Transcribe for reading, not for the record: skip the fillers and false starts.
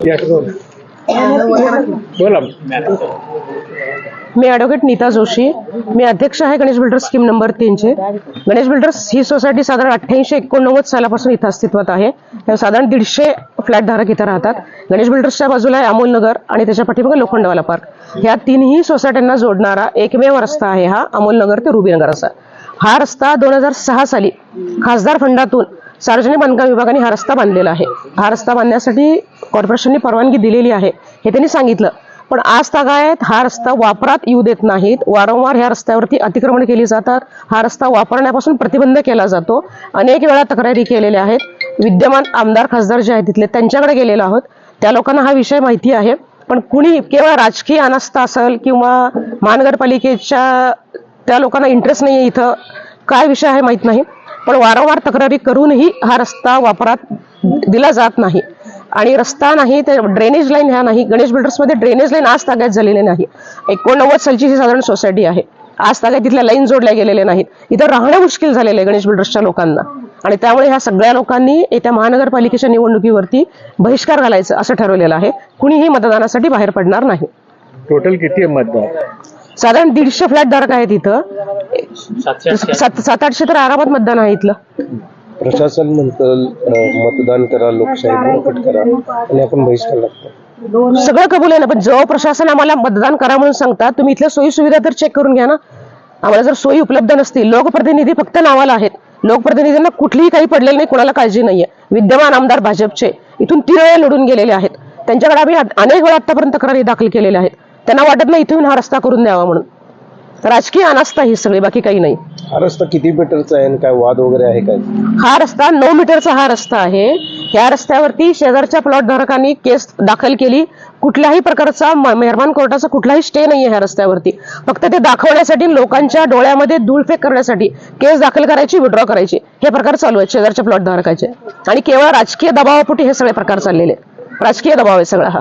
बोला. मी ॲडव्होकेट नीता जोशी. मी अध्यक्ष आहे गणेश बिल्डर्स स्कीम नंबर 3चे. गणेश बिल्डर्स ही सोसायटी साधारण 88-89 सालापासून इथं अस्तित्वात आहे. साधारण 150 फ्लॅट धारक इथं राहतात. गणेश बिल्डर्सच्या बाजूला आहे अमोल नगर आणि त्याच्या पाठीमागे लोखंडवाला पार्क. ह्या तिन्ही सोसायट्यांना जोडणारा एकमेव रस्ता आहे हा अमोल नगर ते रुबी नगर असा. हा रस्ता 2006 साली खासदार फंडातून सार्वजनिक बांधकाम विभागाने हा रस्ता बांधलेला आहे. हा रस्ता बांधण्यासाठी कॉर्पोरेशनने परवानगी दिलेली आहे हे त्यांनी सांगितलं. पण आज तागायत हा रस्ता वापरात येऊ देत नाहीत. वारंवार ह्या रस्त्यावरती अतिक्रमण केली जातात. हा रस्ता वापरण्यापासून प्रतिबंध केला जातो. अनेक वेळा तक्रारी केलेल्या आहेत. विद्यमान आमदार खासदार जे आहेत तिथले त्यांच्याकडे गेलेलो आहोत. त्या लोकांना हा विषय माहिती आहे. पण कुणी केवळ राजकीय अनास्था असेल किंवा महानगरपालिकेच्या त्या लोकांना इंटरेस्ट नाही आहे इथं काय विषय आहे माहित नाही. पण वारंवार तक्रारी करूनही हा रस्ता वापरात दिला जात नाही. आणि रस्ता नाही ते ड्रेनेज लाईन ह्या नाही. गणेश बिल्डर्समध्ये ड्रेनेज लाईन आज तागायत झालेली नाही. 89 सालची ही साधारण सोसायटी आहे. आज तागायत तिथल्या लाईन जोडल्या गेलेल्या नाहीत. इथं राहणं मुश्किल झालेलं आहे गणेश बिल्डर्सच्या लोकांना. आणि त्यामुळे ह्या सगळ्या लोकांनी येत्या महानगरपालिकेच्या निवडणुकीवरती बहिष्कार घालायचं असं ठरवलेलं आहे. कुणीही मतदानासाठी बाहेर पडणार नाही. टोटल किती आहे मतदार? साधारण 150 फ्लॅट धारक आहेत इथं. 700-800 तर आरामात मतदान आहे इथलं. प्रशासन म्हणतं मतदान करा, लोकशाही बळकट करा आणि आपण बहिष्कार लागतो. सगळं कबूल आहे ना. पण जो प्रशासन आम्हाला मतदान करा म्हणून सांगतात तुम्ही इथल्या सोयी सुविधा तर चेक करून घ्या ना. आम्हाला जर सोयी उपलब्ध नसतील, लोकप्रतिनिधी फक्त नावाला आहेत. लोकप्रतिनिधींना कुठलीही काही पडलेलं नाही, कोणाला काळजी नाहीये. विद्यमान आमदार भाजपचे इथून 3 वेळा लढून गेलेले आहेत. त्यांच्याकडे आम्ही अनेक वेळा आतापर्यंत तक्रारी दाखल केलेल्या आहेत. त्यांना वाटत नाही इथून हा रस्ता करून द्यावा म्हणून. राजकीय अनास्था ही सगळी, बाकी काही नाही. हा रस्ता किती मीटरचा आहे आणि काय वाद वगैरे आहे काय? हा रस्ता 9 मीटरचा हा रस्ता आहे. ह्या रस्त्यावरती शेजारच्या प्लॉट धारकांनी केस दाखल केली. कुठल्याही प्रकारचा मेहरबान कोर्टाचा कुठलाही स्टे नाहीये ह्या रस्त्यावरती. फक्त ते दाखवण्यासाठी लोकांच्या डोळ्यामध्ये धूळफेक करण्यासाठी केस दाखल करायची, विड्रॉ करायची हे प्रकार चालू आहेत शेजारच्या प्लॉट धारकाचे. आणि केवळ राजकीय दबावापोटी हे सगळे प्रकार चाललेले. राजकीय दबाव आहे सगळा हा.